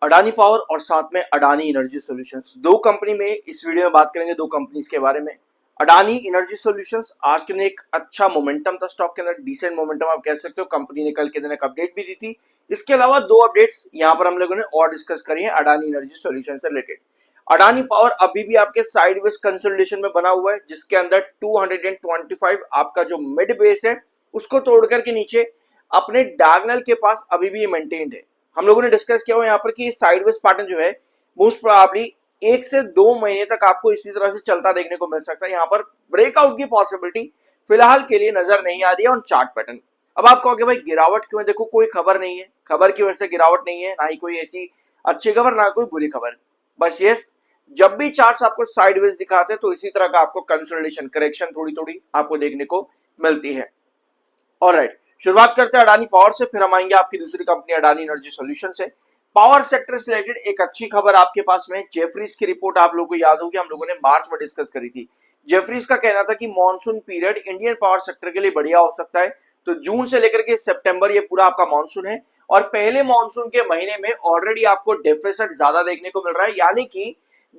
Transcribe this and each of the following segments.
Adani power और साथ में अडानी एनर्जी सॉल्यूशंस, दो कंपनी में इस वीडियो में बात करेंगे, दो कंपनीज के बारे में। अडानी एनर्जी सॉल्यूशंस आज के दिन एक अच्छा मोमेंटम था, स्टॉक के अंदर डिसेंट मोमेंटम आप कह सकते हो। कंपनी ने कल के दिन एक अपडेट भी दी थी। इसके अलावा दो अपडेट्स यहाँ पर हम लोगों ने और डिस्कस करी है अडानी एनर्जी सॉल्यूशन से रिलेटेड। अडानी पावर अभी भी आपके साइडवेज कंसोलिडेशन में बना हुआ है, जिसके अंदर 225 आपका जो मिड बेस है उसको तोड़कर के नीचे अपने डायगोनल के पास अभी भी ये मेंटेन्ड है। हम लोगों ने डिस्कस किया हुआ यहाँ पर कि साइडवेज पैटर्न जो है मोस्ट प्रोबेबली 1 से 2 महीने तक आपको इसी तरह से चलता देखने को मिल सकता है। यहाँ पर ब्रेकआउट की पॉसिबिलिटी फिलहाल के लिए नजर नहीं आ रही है ऑन चार्ट पैटर्न। अब आप कहोगे भाई गिरावट क्यों है? देखो कोई खबर नहीं है, खबर की वजह से गिरावट नहीं है, ना ही कोई ऐसी अच्छी खबर ना कोई बुरी खबर। बस यस, जब भी चार्ट्स आपको साइडवेज दिखाते हैं तो इसी तरह का आपको कंसोलिडेशन करेक्शन थोड़ी थोड़ी आपको देखने को मिलती है। ऑलराइट, शुरुआत करते हैं अडानी पावर से, फिर हम आएंगे आपकी दूसरी कंपनी अडानी एनर्जी सॉल्यूशन से। पावर सेक्टर से रिलेटेड एक अच्छी खबर आपके पास में, जेफरीज की रिपोर्ट आप लोगों को याद होगी, हम लोगों ने मार्च में डिस्कस करी थी। जेफरीज का कहना था कि monsoon period Indian power sector के लिए बढ़िया हो सकता है। तो जून से लेकर के सितंबर ये पूरा आपका मॉनसून है, और पहले मॉनसून के महीने में ऑलरेडी आपको डेफिसिट ज्यादा देखने को मिल रहा है, यानी कि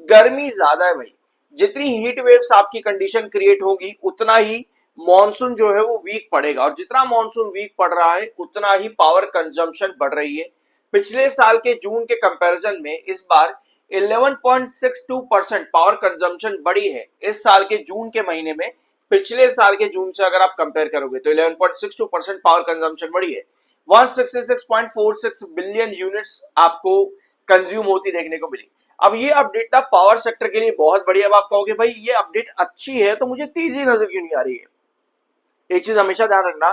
गर्मी ज्यादा है भाई। जितनी हीट वेव्स आपकी कंडीशन क्रिएट होगी उतना ही मॉनसून जो है वो वीक पड़ेगा, और जितना मॉनसून वीक पड़ रहा है उतना ही पावर कंजम्पशन बढ़ रही है। पिछले साल के जून के कंपैरिजन में इस बार 11.62% पावर कंजम्पशन बढ़ी है इस साल के जून के महीने में। पिछले साल के जून से अगर आप कंपेयर करोगे तो 11.62% पावर कंजम्पशन बढ़ी है। 166.46 बिलियन यूनिट्स आपको कंज्यूम होती देखने को मिली। अब ये अपडेट ना पावर सेक्टर के लिए बहुत बढ़िया। अब आप कहोगे भाई ये अपडेट अच्छी है तो मुझे तेजी नजर क्यों नहीं आ रही है? एक चीज हमेशा ध्यान रखना,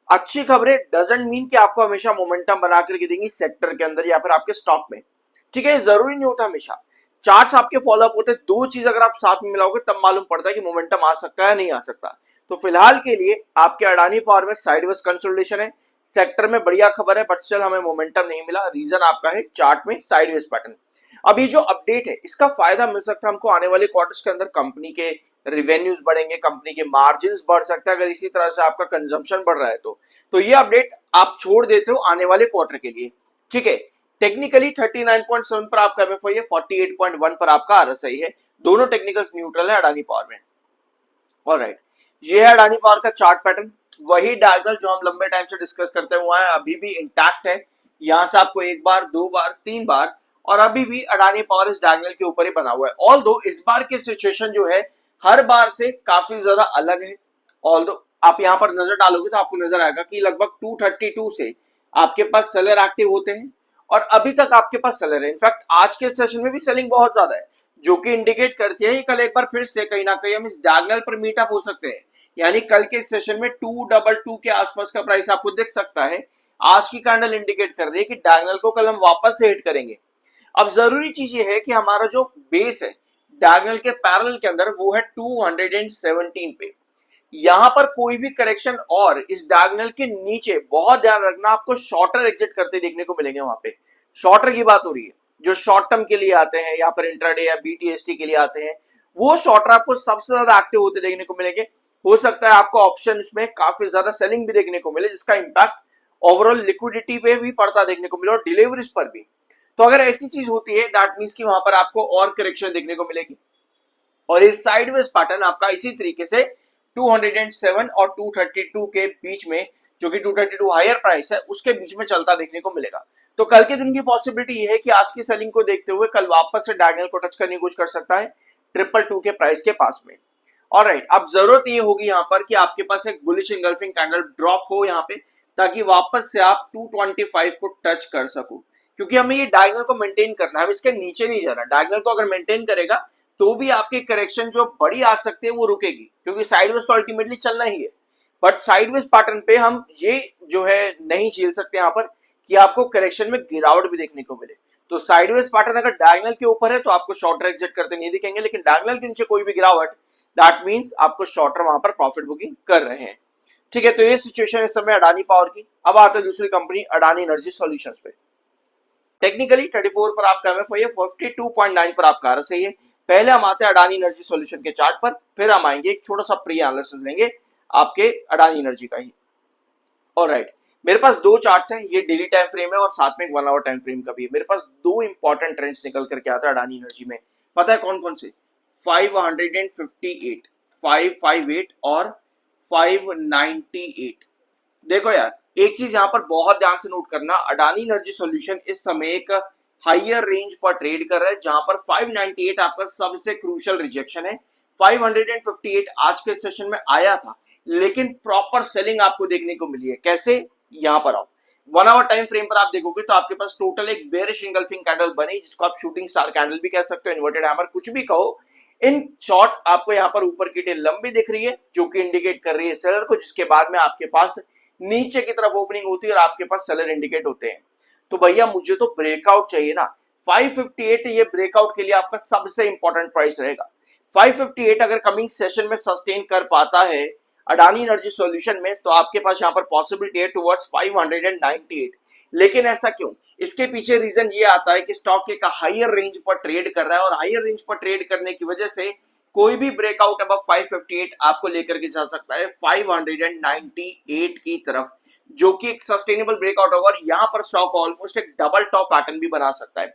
अच्छी खबरें डजंट मीन कि आपको हमेशा मोमेंटम बना करके देंगी सेक्टर के अंदर या फिर आपके स्टॉक में। ठीक है, जरूरी नहीं होता हमेशा। चार्ट्स आपके फॉलोअप होते हैं, दो चीज अगर आप साथ में मिलाओगे तब मालूम पड़ता है कि मोमेंटम आ सकता है नहीं आ सकता। तो फिलहाल के लिए आपके अडानी पावर में साइडवेज कंसोलिडेशन है, सेक्टर में बढ़िया खबर है, बट स्टिल हमें मोमेंटम नहीं मिला। रीजन आपका है चार्ट में साइडवेज पैटर्न। अब ये जो अपडेट है इसका फायदा मिल सकता है हमको आने वाले क्वार्टर्स के अंदर। कंपनी के रिवेन्यूज बढ़ेंगे, कंपनी के मार्जिन बढ़ सकता है अगर इसी तरह से आपका कंजम्पशन बढ़ रहा है तो ये अपडेट आप छोड़ देते हो आने वाले क्वार्टर के लिए। ठीक है, टेक्निकली 39.7 पर आपका एमएफआई है, 48.1 पर आपका आरएसआई है। दोनों टेक्निकल्स न्यूट्रल है अडानी पावर में। ऑलराइट, ये है अडानी पावर का चार्ट पैटर्न। वही डायगोनल जो हम लंबे टाइम से डिस्कस करते हुए हैं अभी भी इंटैक्ट है। यहां से आपको एक बार, दो बार, तीन बार, और अभी भी अडानी पावर इस डायगोनल के ऊपर ही बना हुआ है। ऑल्दो इस बार की सिचुएशन जो है हर बार से काफी ज्यादा अलग है। ऑल्दो आप यहां पर नजर डालोगे तो आपको नजर आएगा कि लगभग 232 से आपके पास सेलर एक्टिव होते हैं, और अभी तक आपके पास सेलर है। इनफैक्ट आज के सेशन में भी सेलिंग बहुत ज्यादा है, जो कि इंडिकेट करती है कि कल एक बार फिर से कहीं ना कहीं हम इस डायगोनल पर मीटअप हो सकते हैं। यानी कल के सेशन में 222 के आसपास का प्राइस आपको दिख सकता है। आज की कैंडल इंडिकेट कर रही है कि डायगोनल को कल हम वापस से हिट करेंगे। अब जरूरी चीज ये है कि हमारा जो बेस है डायगोनल के पैरेलल के अंदर वो है 217 पे। यहां पर कोई भी करेक्शन और इस डायगोनल के नीचे बहुत ध्यान रखना, आपको शॉर्टर एग्जिट करते देखने को मिलेंगे। वहां पे शॉर्टर की बात हो रही है, जो शॉर्ट टर्म के लिए आते हैं, यहाँ पर इंट्राडे या बीटीएसटी के लिए आते हैं, वो शॉर्टर आपको सबसे ज्यादा एक्टिव होते देखने को मिलेंगे। हो सकता है आपको ऑप्शन में काफी ज्यादा सेलिंग भी देखने को मिले, जिसका इंपैक्ट ओवरऑल लिक्विडिटी पे भी पड़ता देखने को मिले और डिलीवरीज पर भी। तो अगर ऐसी चीज होती है दैट मींस कि वहां पर आपको और करेक्शन देखने को मिलेगी। और इस साइडवेज पैटर्न आपका इसी तरीके से 207 और 232 के बीच में, जो कि 232 हायर प्राइस है, उसके बीच में चलता देखने को मिलेगा। तो कल के दिन की पॉसिबिलिटी ये है कि आज की सेलिंग को देखते हुए कल वापस से डायगोनल को टच करने की कोशिश कर सकता है 222 के प्राइस के पास में। ऑलराइट, अब जरूरत ये होगी यहाँ पर कि आपके पास एक बुलिश इंगल्फिंग कैंडल ड्रॉप हो यहाँ पे, ताकि वापस से आप 225 को टच कर सको, क्योंकि हमें ये डायगोनल को मेंटेन करना है, हम इसके नीचे नहीं जाना। डायगोनल को अगर मेंटेन करेगा तो भी आपकी करेक्शन जो बड़ी आ सकती है वो रुकेगी, क्योंकि साइडवेज तो अल्टीमेटली चलना ही है। बट साइडवेज पैटर्न पे हम ये जो है नहीं झेल सकते यहाँ पर कि आपको करेक्शन में गिरावट भी देखने को मिले। तो साइडवेज पैटर्न अगर डायगोनल के ऊपर है तो आपको शॉर्टर एग्जिट करते नहीं दिखेंगे, लेकिन डायगोनल के नीचे कोई भी गिरावट, दैट मींस आपको शॉर्टर वहां पर प्रॉफिट बुकिंग कर रहे हैं। ठीक है, तो ये सिचुएशन इस समय अडानी पावर की। अब आता है दूसरी कंपनी अडानी एनर्जी सॉल्यूशंस पे। टेक्निकली 34 पर आपका एमएफआई है, 42.9 पर आपका आरएसआई है। पहले हम आते हैं अडानी एनर्जी सॉल्यूशन के चार्ट पर, फिर हम आएंगे एक छोटा सा प्री एनालिसिस लेंगे आपके अडानी एनर्जी का ही। ऑलराइट, मेरे पास दो चार्ट्स हैं, ये डेली टाइम फ्रेम है और साथ में एक 1 आवर टाइम फ्रेम का भी है। मेरे पास दो इंपॉर्टेंट ट्रेंड्स निकल करके आता है अडानी एनर्जी में, पता है कौन कौन से? 558, 558 और 598। देखो यार, एक चीज यहां पर बहुत ध्यान से नोट करना, अडानी एनर्जी सॉल्यूशन इस समय एक हाइयर रेंज पर ट्रेड कर रहा है, जहां पर 598 आपका सबसे क्रूशियल रिजेक्शन है। 558 आज के सेशन में आया था, लेकिन प्रॉपर सेलिंग आपको देखने को मिली है। कैसे? यहां पर आओ, 1 आवर टाइम फ्रेम पर आप देखोगे तो आपके पास टोटल एक बेरिश इंगल्फिंग कैंडल बनी, जिसको आप शूटिंग स्टार कैंडल भी कह सकते हो, इन्वर्टेड हैमर, कुछ भी कहो। इन शॉर्ट आपको यहाँ पर ऊपर की टेल लंबी दिख रही है, जो कि इंडिकेट कर रही है सेलर को, जिसके बाद में आपके पास नीचे की तरफ ओपनिंग होती है और आपके पास सेलर इंडिकेट होते हैं। तो भैया मुझे तो ब्रेकआउट चाहिए ना, 558 ये ब्रेकआउट के लिए आपका सबसे इंपॉर्टेंट प्राइस रहेगा। 558 अगर कमिंग सेशन में सस्टेन कर पाता है अडानी एनर्जी सॉल्यूशन में, तो आपके पास यहाँ पर पॉसिबिलिटी है टुवर्ड्स 598। लेकिन ऐसा क्यों? इसके पीछे रीजन ये आता है कि स्टॉक एक हाइयर रेंज पर ट्रेड कर रहा है, और हाइयर रेंज पर ट्रेड करने की वजह से कोई भी ब्रेकआउट अब 558 आपको लेकर के जा सकता है 598 की तरफ, जो कि एक सस्टेनेबल ब्रेकआउट होगा, और यहां पर स्टॉक ऑलमोस्ट एक डबल टॉप पैटर्न भी बना सकता है।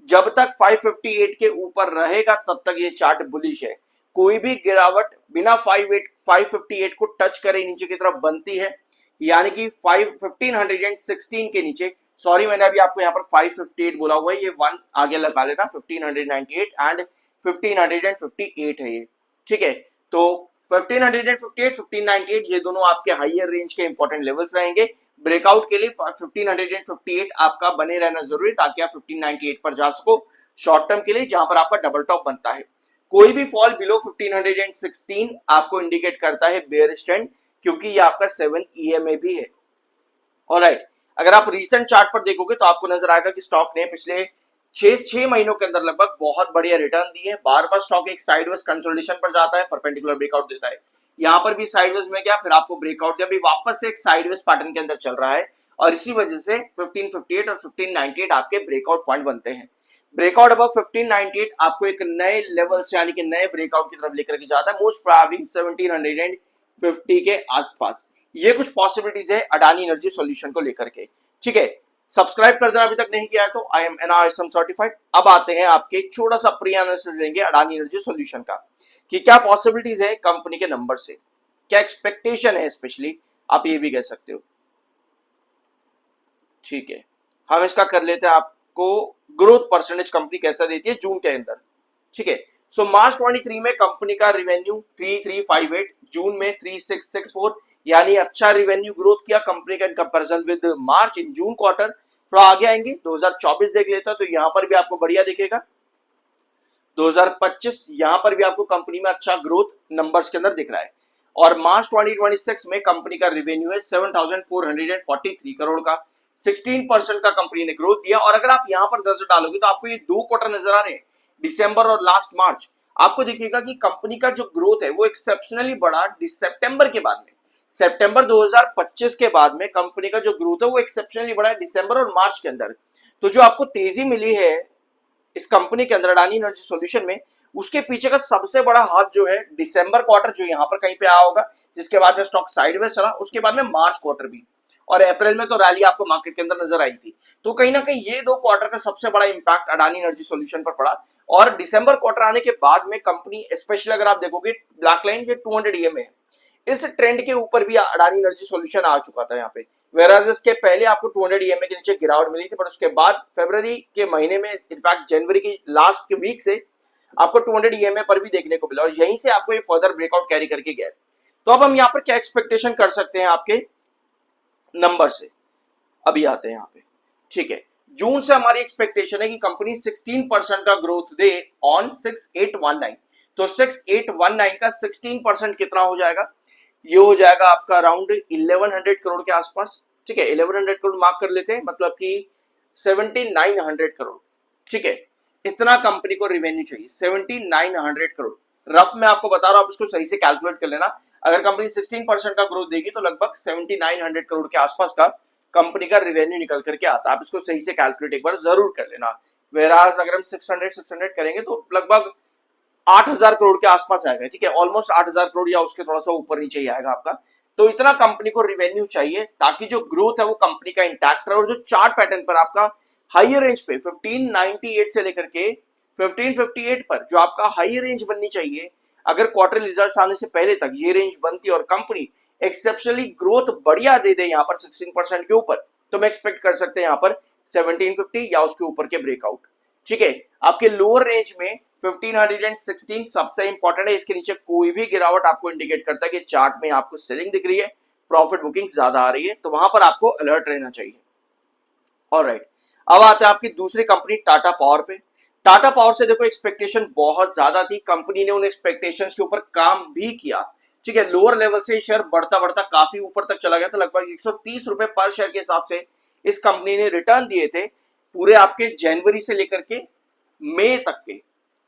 जब तक 558 के ऊपर रहेगा तब तक ये चार्ट बुलिश है। कोई भी गिरावट बिना 558 को टच करे नीचे की तरफ बनती है, यानी कि 1516 के नीचे, सॉरी मैंने अभी आपको यहाँ पर 558 बोला हुआ है, ये 1 आगे लगा लेना, 1598 एंड 1558 है ये, ठीक है। तो 1558, 1598 ये दोनों आपके हाइयर रेंज के इंपॉर्टेंट लेवल्स रहेंगे। ब्रेकआउट के लिए 1558 आपका बने रहना जरूरी, ताकि आप 1598 पर जा सको शॉर्ट टर्म के लिए, जहां पर आपका डबल टॉप बनता है। कोई भी फॉल बिलो 1516 आपको इंडिकेट करता है बेयरिश ट्रेंड, क्योंकि ये आपका 7 EMA भी है। ऑलराइट, अगर आप रीसेंट चार्ट पर देखोगे तो आपको नजर आएगा कि स्टॉक ने पिछले 6 महीनों के अंदर लगभग बहुत बढ़िया रिटर्न दिए। बार बार स्टॉक एक साइडवेज कंसोलिडेशन पर जाता है, परपेंडिकुलर ब्रेकआउट देता है, यहाँ पर भी साइडवेज में गया, फिर आपको ब्रेकआउट दिया, अभी वापस से एक साइडवेज पैटर्न के अंदर चल रहा है, और इसी वजह से 1558 और 1598 आपके ब्रेकआउट पॉइंट बनते हैं। ब्रेकआउट अबव 1598 आपको एक नए लेवल से, यानी कि नए ब्रेकआउट की तरफ लेकर के जाता है, मोस्ट प्रोबेबली 1750 के आसपास। ये कुछ पॉसिबिलिटीज है अडानी एनर्जी सॉल्यूशन को लेकर के, ठीक है। सब्सक्राइब कर देना अभी तक नहीं किया है तो, आई एम NRSM सर्टिफाइड। अब आते हैं आपके छोटा सा प्री एनालिसिस लेंगे अडानी एनर्जी सॉल्यूशन का, कि क्या पॉसिबिलिटीज है कंपनी के नंबर से, क्या एक्सपेक्टेशन है, स्पेशली आप ये भी कह सकते हो, ठीक है। हम इसका कर लेते हैं, आपको ग्रोथ परसेंटेज कंपनी कैसा देती है जून के अंदर, ठीक है। सो मार्च 23 में कंपनी का रिवेन्यू 3358, जून में 3664, यानी अच्छा रिवेन्यू ग्रोथ किया कंपनी का in comparison with March. In June quarter थोड़ा आगे आएंगे, 2024 देख लेता तो यहां पर भी आपको बढ़िया दिखेगा। 2025 यहां पर भी आपको कंपनी में अच्छा ग्रोथ नंबर्स के अंदर दिख रहा है, और मार्च 2026 में कंपनी का रिवेन्यू है 7443 करोड़ का, 16% का कंपनी ने ग्रोथ दिया। और अगर आप यहां पर नजर डालोगे तो आपको ये दो क्वार्टर नजर आ रहे हैं, दिसंबर और लास्ट मार्च। आपको दिखेगा कि कंपनी का जो ग्रोथ है वो एक्सेप्शनली बढ़ा सितंबर के बाद में, सितंबर 2025 के बाद में कंपनी का जो ग्रोथ है वो एक्सेप्शनली बढ़ा है दिसंबर और मार्च के अंदर। तो जो आपको तेजी मिली है इस कंपनी के अंदर अडानी एनर्जी सॉल्यूशन में, उसके पीछे का सबसे बड़ा हाथ जो है दिसंबर क्वार्टर, जो यहां पर कहीं पे आया होगा, जिसके बाद में स्टॉक साइडवेज चला, उसके बाद में मार्च क्वार्टर भी, और अप्रैल में तो रैली आपको मार्केट के अंदर नजर आई थी। तो कहीं ना कहीं ये दो क्वार्टर का सबसे बड़ा इंपैक्ट अडानी एनर्जी सॉल्यूशन पर पड़ा, और दिसंबर क्वार्टर आने के बाद में कंपनी, स्पेशली अगर आप देखोगे ब्लैक लाइन ये 200 EMA है, इस ट्रेंड के ऊपर भी अडानी एनर्जी सॉल्यूशन आ चुका था यहाँ पे, वेराज इसके पहले आपको 200 EMA के नीचे गिरावट मिली थी, पर उसके बाद फरवरी के महीने में, इनफैक्ट जनवरी की लास्ट के वीक से आपको 200 EMA पर भी देखने को मिला, और यहीं से आपको ये फर्दर ब्रेकआउट कैरी करके गया। तो अब हम यहाँ पर क्या एक्सपेक्टेशन कर सकते हैं आपके नंबर से, अभी आते हैं यहाँ पे, ठीक है। जून से हमारी एक्सपेक्टेशन है कि कंपनी 16% का ग्रोथ दे ऑन 6819। तो 6819 का 16% कितना हो जाएगा? ये हो जाएगा आपका अराउंड 1100 करोड़ के आसपास, ठीक है। 1100 करोड़ मार्क कर लेते हैं, मतलब कि 7900 करोड़, ठीक है। इतना कंपनी को रेवेन्यू चाहिए, 7900 करोड़। रफ में आपको बता रहा हूं, आप इसको सही से कैलकुलेट कर लेना। अगर कंपनी 16% का ग्रोथ देगी तो लगभग 7900 करोड़ के आसपास का कंपनी का रेवेन्यू निकल करके आता है। आप इसको सही से कैलकुलेट एक बार जरूर कर लेना। वेराज अगर हम 600 करेंगे तो लगभग 8000 करोड़ के आसपास आएगा, ठीक है। ऑलमोस्ट 8000 करोड़ या उसके थोड़ा सा ऊपर नीचे ही आएगा आपका तो इतना कंपनी को रिवेन्यू चाहिए ताकि जो ग्रोथ है वो कंपनी का इंटैक्ट रहे। और जो चार्ट पैटर्न पर आपका हाइयर रेंज पे 1598 से लेकर के 1558 पर जो आपका हाई रेंज बननी चाहिए, अगर क्वार्टर रिजल्ट्स आने से पहले तक ये रेंज बनती और कंपनी एक्सेप्शनली ग्रोथ बढ़िया दे दे यहाँ पर 16% के ऊपर, तो मैं एक्सपेक्ट कर सकते हैं यहाँ पर 1750 या उसके ऊपर के ब्रेकआउट। ठीक है, आपके लोअर रेंज में 1516 सबसे इंपॉर्टेंट है। इसके नीचे कोई भी गिरावट आपको इंडिकेट करता है कि चार्ट में आपको सेलिंग दिख रही है, प्रॉफिट बुकिंग ज्यादा आ रही है, तो वहां पर आपको अलर्ट रहना चाहिए। ऑलराइट, अब आते हैं आपकी दूसरी कंपनी टाटा पावर पे। टाटा पावर से देखो एक्सपेक्टेशन बहुत ज्यादा थी, कंपनी ने उन एक्सपेक्टेशंस के ऊपर काम भी किया। ठीक है, लोअर लेवल से शेयर बढ़ता बढ़ता काफी ऊपर तक चला गया था, लगभग 130 रुपए पर शेयर के हिसाब से इस कंपनी ने रिटर्न दिए थे पूरे आपके जनवरी से लेकर के मई तक के।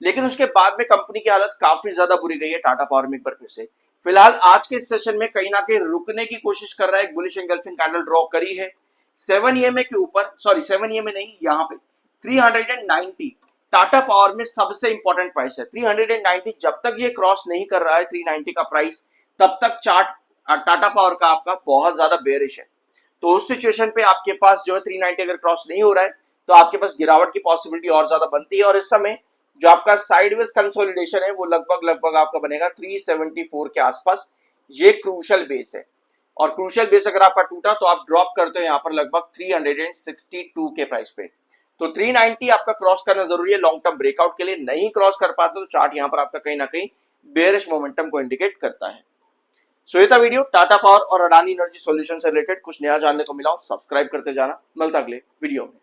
लेकिन उसके बाद में कंपनी की हालत काफी ज्यादा बुरी गई है टाटा पावर में एक बार फिर से। फिलहाल आज के सेशन में कहीं ना कहीं रुकने की कोशिश कर रहा है, एक बुलिश एंगल्फिंग कैंडल ड्रॉ करी है 7 EMA के ऊपर, सॉरी 7 EMA नहीं, यहाँ पे 390 टाटा पावर में सबसे इंपॉर्टेंट प्राइस है 390। जब तक ये क्रॉस नहीं कर रहा है 390 का प्राइस, तब तक चार्ट टाटा पावर का आपका बहुत ज्यादा बेरिश है। तो उस सिचुएशन पे आपके पास जो है 390 अगर क्रॉस नहीं हो रहा है तो आपके पास गिरावट की पॉसिबिलिटी और ज्यादा बनती है। और इस समय जो आपका साइडवेज कंसोलिडेशन है वो लगभग आपका बनेगा 374 के आसपास, ये क्रूशल बेस है। और क्रूशल बेस अगर आपका टूटा तो आप ड्रॉप करते हो यहाँ पर लगभग 362 के प्राइस पे। तो 390 आपका क्रॉस करना जरूरी है लॉन्ग टर्म ब्रेकआउट के लिए। नहीं क्रॉस कर पाते तो चार्ट यहाँ पर आपका कहीं ना कहीं बेरिश मोमेंटम को इंडिकेट करता है। सो ये था वीडियो टाटा पावर और अडानी एनर्जी सॉल्यूशन से रिलेटेड। कुछ नया जानने को मिला हो सब्सक्राइब करते जाना, मिलता अगले वीडियो में।